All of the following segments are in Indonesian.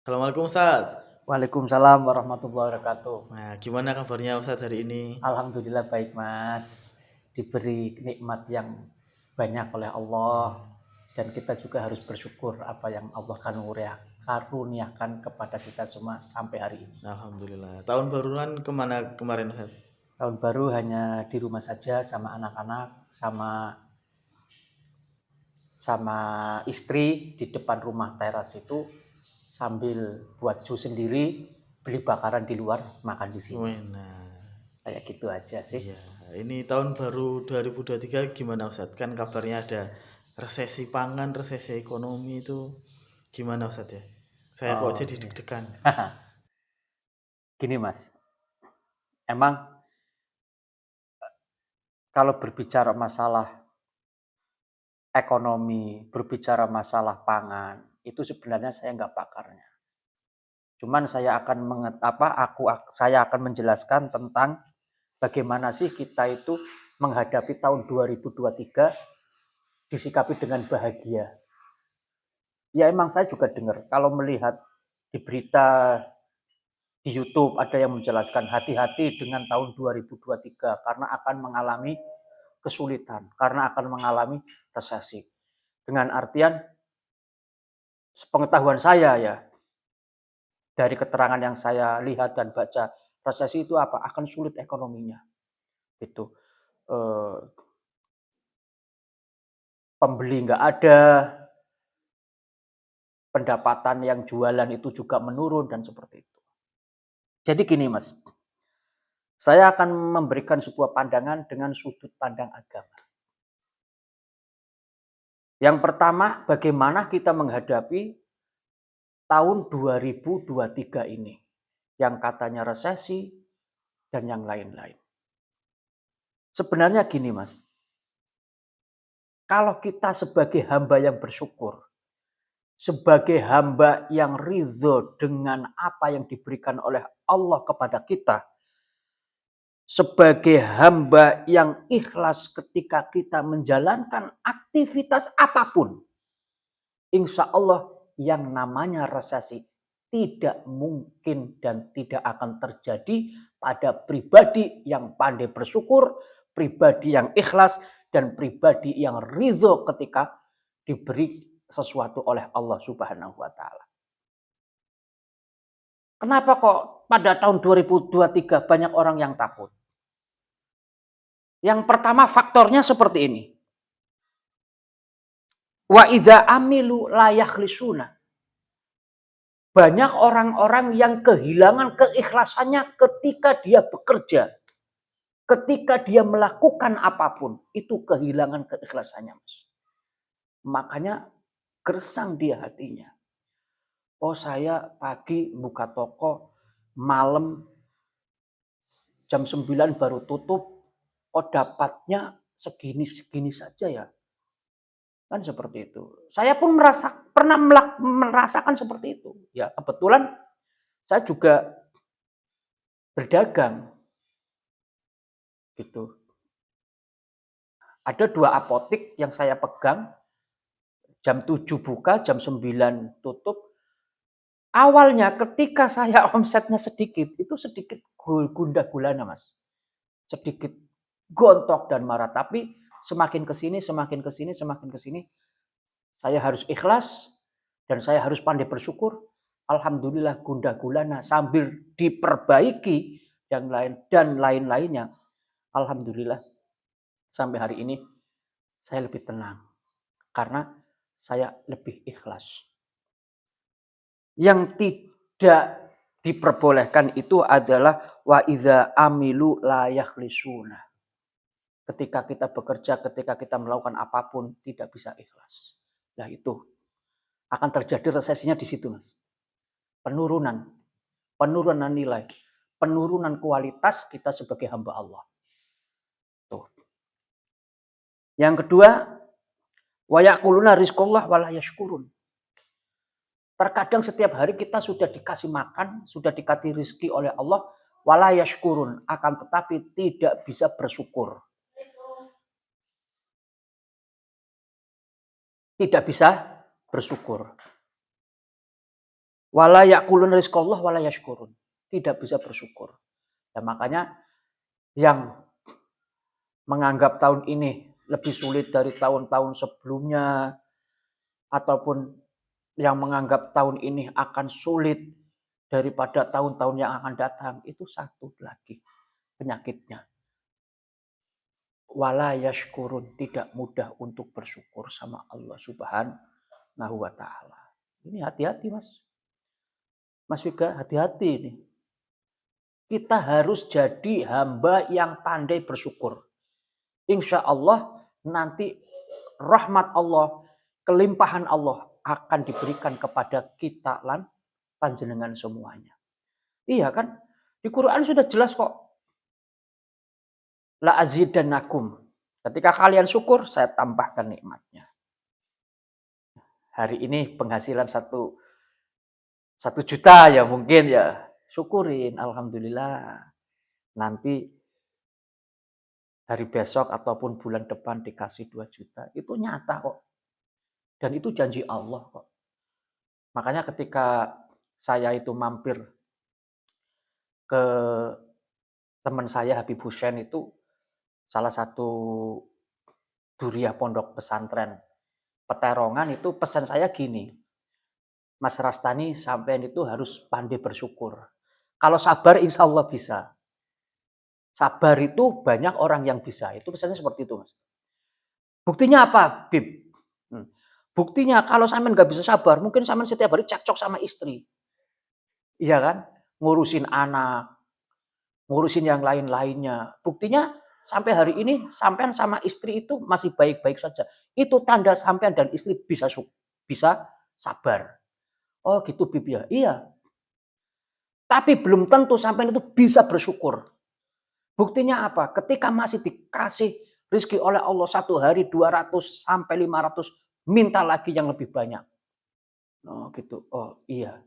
Assalamualaikum Ustaz. Waalaikumsalam warahmatullahi wabarakatuh. Nah, gimana kabarnya Ustaz hari ini? Alhamdulillah baik Mas. Diberi nikmat yang banyak oleh Allah dan kita juga harus bersyukur apa yang Allah karuniakan kepada kita semua sampai hari ini. Alhamdulillah. Tahun baruan kemana kemarin Ustaz? Tahun baru hanya di rumah saja sama anak-anak, sama istri di depan rumah teras itu sambil buat jus sendiri, beli bakaran di luar, makan di sini. Nah, Kayak gitu aja sih. iya. Ini tahun baru 2023 gimana Ustaz? Kan kabarnya ada resesi pangan, resesi ekonomi itu gimana Ustaz ya? Saya kok jadi Iya. deg-degan. Gini Mas, emang kalau berbicara masalah ekonomi, berbicara masalah pangan, itu sebenarnya saya nggak pakarnya. Cuman saya akan menjelaskan tentang bagaimana sih kita itu menghadapi tahun 2023 disikapi dengan bahagia. Ya emang saya juga dengar kalau melihat di berita di YouTube ada yang menjelaskan hati-hati dengan tahun 2023 karena akan mengalami kesulitan, karena akan mengalami resesi. Dengan artian sepengetahuan saya ya, dari keterangan yang saya lihat dan baca, resesi itu apa? Akan sulit ekonominya. Gitu. Eh, Pembeli nggak ada, pendapatan yang jualan itu juga menurun dan seperti itu. Jadi gini Mas, saya akan memberikan sebuah pandangan dengan sudut pandang agama. Yang pertama, bagaimana kita menghadapi tahun 2023 ini yang katanya resesi dan yang lain-lain. Sebenarnya gini Mas, kalau kita sebagai hamba yang bersyukur, sebagai hamba yang ridho dengan apa yang diberikan oleh Allah kepada kita, sebagai hamba yang ikhlas ketika kita menjalankan aktivitas apapun, insya Allah yang namanya resesi tidak mungkin dan tidak akan terjadi pada pribadi yang pandai bersyukur, pribadi yang ikhlas, dan pribadi yang ridho ketika diberi sesuatu oleh Allah Subhanahu wa Ta'ala. Kenapa kok pada tahun 2023 banyak orang yang takut? Yang pertama faktornya seperti ini. Wa idza amilu la yakhlisuna. Banyak orang-orang yang kehilangan keikhlasannya ketika dia bekerja. Ketika dia melakukan apapun, itu kehilangan keikhlasannya, Mas. Makanya gersang dia hatinya. Oh, saya pagi buka toko, malam jam 9 baru tutup. Oh, dapatnya segini-segini saja ya. Kan seperti itu. Saya pun pernah merasakan seperti itu. Ya, kebetulan saya juga berdagang gitu. Ada 2 apotik yang saya pegang, jam 7 buka, jam 9 tutup. Awalnya ketika saya omsetnya sedikit, itu sedikit gundah gulana Mas. Sedikit gontok dan marah, tapi semakin ke sini, semakin ke sini, semakin ke sini, saya harus ikhlas dan saya harus pandai bersyukur. Alhamdulillah gundah gulana sambil diperbaiki yang lain dan lain-lainnya. Alhamdulillah sampai hari ini saya lebih tenang karena saya lebih ikhlas. Yang tidak diperbolehkan itu adalah wa iza amilu la yakhlisuna. Ketika kita bekerja, ketika kita melakukan apapun tidak bisa ikhlas. Nah itu akan terjadi resesinya di situ Mas. Penurunan, penurunan nilai, penurunan kualitas kita sebagai hamba Allah. Tuh. Yang kedua, wa yaquluna rizqallah wa la yashkurun. Terkadang setiap hari kita sudah dikasih makan, sudah dikasih rezeki oleh Allah, wala yashkurun, akan tetapi tidak bisa bersyukur. Tidak bisa bersyukur. Wala yaqulun rizqallah wala yashkurun. Tidak bisa bersyukur. Dan makanya yang menganggap tahun ini lebih sulit dari tahun-tahun sebelumnya, ataupun yang menganggap tahun ini akan sulit daripada tahun-tahun yang akan datang, itu satu lagi penyakitnya. Wala yashkurun, tidak mudah untuk bersyukur sama Allah Subhanahu wa taala. Ini hati-hati, Mas. Mas Vika, hati-hati ini. Kita harus jadi hamba yang pandai bersyukur. Insya Allah nanti rahmat Allah, kelimpahan Allah akan diberikan kepada kita lan panjenengan semuanya. Iya kan? Di Quran sudah jelas kok. La azidannakum. Ketika kalian syukur, saya tambahkan nikmatnya. Hari ini penghasilan 1 juta ya mungkin ya. Syukurin, alhamdulillah. Nanti hari besok ataupun bulan depan dikasih 2 juta. Itu nyata kok. Dan itu janji Allah kok. Makanya ketika saya itu mampir ke teman saya Habib Hussein, itu salah satu duriah pondok pesantren Peterongan, itu pesan saya gini, Mas Rastani sampean itu harus pandai bersyukur. Kalau sabar insya Allah bisa. Sabar itu banyak orang yang bisa. Itu pesannya seperti itu, Mas. Buktinya apa, Bib? Buktinya kalau sampean nggak bisa sabar, mungkin sampean setiap hari cekcok sama istri. Iya kan? Ngurusin anak, ngurusin yang lain-lainnya. Buktinya sampai hari ini sampean sama istri itu masih baik-baik saja. Itu tanda sampean dan istri bisa sabar. Oh gitu, Bib ya? Iya. Tapi belum tentu sampean itu bisa bersyukur. Buktinya apa? Ketika masih dikasih rezeki oleh Allah satu hari 200 sampai 500, minta lagi yang lebih banyak. Oh gitu. Oh iya.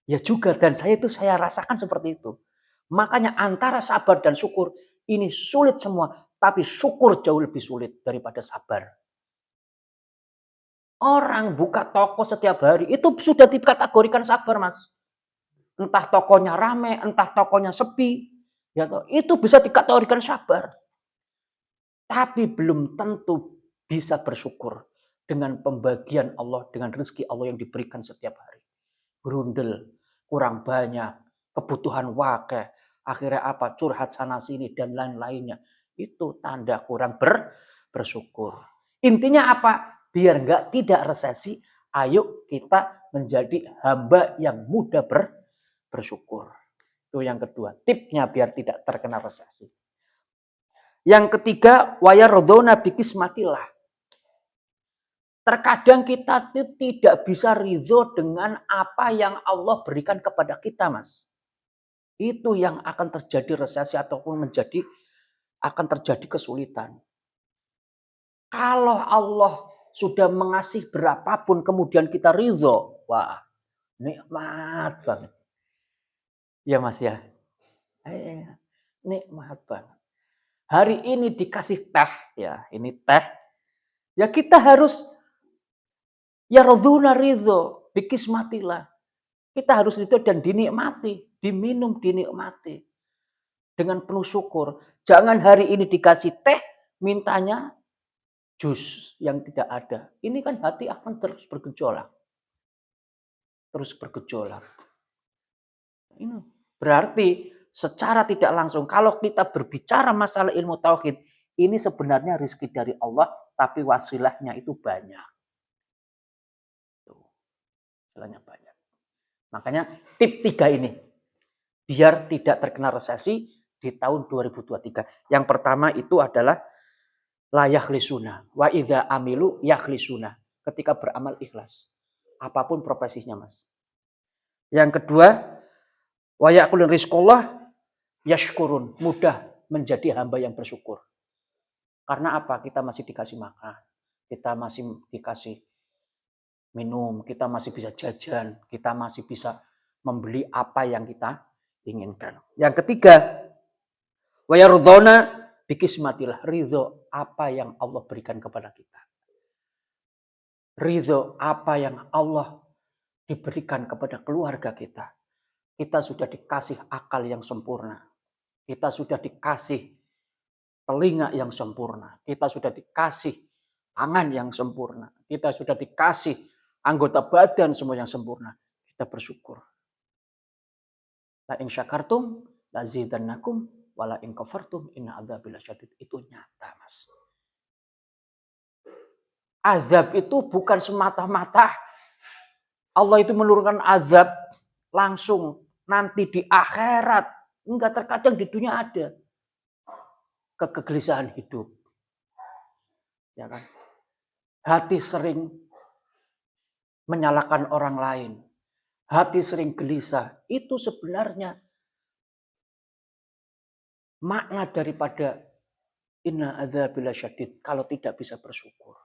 Ya juga, dan saya rasakan seperti itu. Makanya antara sabar dan syukur ini sulit semua, tapi syukur jauh lebih sulit daripada sabar. Orang buka toko setiap hari itu sudah dikategorikan sabar, Mas. Entah tokonya rame, entah tokonya sepi, ya itu bisa dikategorikan sabar. Tapi belum tentu bisa bersyukur dengan pembagian Allah, dengan rezeki Allah yang diberikan setiap hari. Berundel, kurang banyak, kebutuhan wakil, akhirnya apa? Curhat sana sini dan lain-lainnya. Itu tanda kurang bersyukur. Intinya apa? Biar tidak resesi, ayo kita menjadi hamba yang mudah bersyukur. Itu yang kedua, tipnya biar tidak terkena resesi. Yang ketiga, wayardona bikismatillah. Terkadang kita tidak bisa ridho dengan apa yang Allah berikan kepada kita, Mas. Itu yang akan terjadi resesi ataupun akan terjadi kesulitan. Kalau Allah sudah mengasih berapapun kemudian kita ridho, wah, nikmat banget. Ya Mas ya. Nikmat banget. Hari ini dikasih teh, ya, ini teh. Ya kita harus ya raduna ridho, bikismatillah. Kita harus ridho dan dinikmati, diminum, dinikmati. Dengan penuh syukur. Jangan hari ini dikasih teh, mintanya jus yang tidak ada. Ini kan hati akan terus bergejolak. Terus bergejolak. Ini berarti secara tidak langsung, kalau kita berbicara masalah ilmu tauhid, ini sebenarnya rezeki dari Allah, tapi wasilahnya itu banyak. Wasilahnya banyak. Makanya tip 3 ini, biar tidak terkena resesi di tahun 2023. Yang pertama itu adalah la yakhlisuna. Wa idza amilu yakhlisuna. Ketika beramal ikhlas. Apapun profesinya, Mas. Yang kedua, wa yaqulun rizqallah yashkurun. Mudah menjadi hamba yang bersyukur. Karena apa? Kita masih dikasih makan. Kita masih dikasih minum. Kita masih bisa jajan. Kita masih bisa membeli apa yang kita inginkan. Yang ketiga, wa yardona bikismatillah. Ridho apa yang Allah berikan kepada kita. Ridho apa yang Allah diberikan kepada keluarga kita. Kita sudah dikasih akal yang sempurna. Kita sudah dikasih telinga yang sempurna. Kita sudah dikasih tangan yang sempurna. Kita sudah dikasih anggota badan semua yang sempurna. Kita bersyukur. La in syakartum la zidannakum wala in kafartum inna adzabi lasyadid. Itu nyata, Mas. Azab itu bukan semata-mata Allah itu menurunkan azab langsung nanti di akhirat. Enggak, terkadang di dunia ada kegelisahan hidup. Ya kan? Hati sering menyalahkan orang lain. Hati sering gelisah. Itu sebenarnya makna daripada inna adzabil lasyadid kalau tidak bisa bersyukur.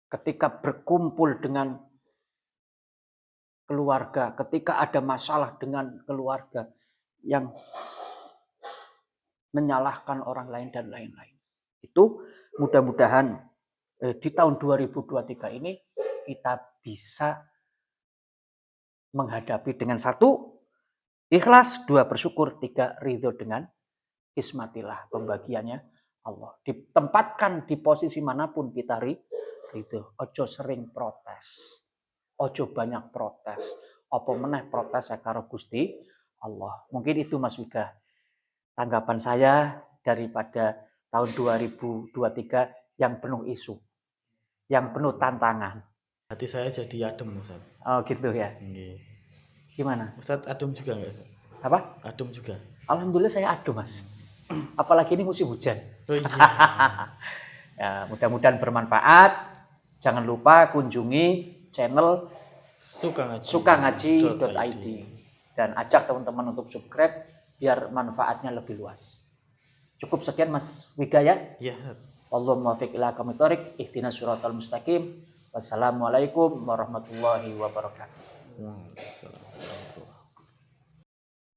Ketika berkumpul dengan keluarga, ketika ada masalah dengan keluarga yang menyalahkan orang lain dan lain-lain. Itu mudah-mudahan di tahun 2023 ini kita bisa menghadapi dengan 1, ikhlas, 2, bersyukur, 3, ridho dengan ismatillah, pembagiannya Allah. Ditempatkan di posisi manapun kita ridho. Ojo sering protes. Ojo banyak protes. Apa meneh protes karo Gusti Allah. Mungkin itu Mas Wiga tanggapan saya daripada tahun 2023 yang penuh isu, yang penuh tantangan. Hati saya jadi adem, Ustaz. Oh gitu ya. Nggih. Gimana? Ustaz adem juga enggak? Apa? Adem juga. Alhamdulillah saya adem, Mas. Apalagi ini musim hujan. Oh iya. Ya, mudah-mudahan bermanfaat. Jangan lupa kunjungi channel sukangaji.id dan ajak teman-teman untuk subscribe biar manfaatnya lebih luas. Cukup sekian Mas Wiga ya. Iya, Ustaz. Allahumma waffiq ila aqwamit thoriq, ihdinas siratal mustaqim. Wassalamualaikum warahmatullahi wabarakatuh. Waalaikumsalam.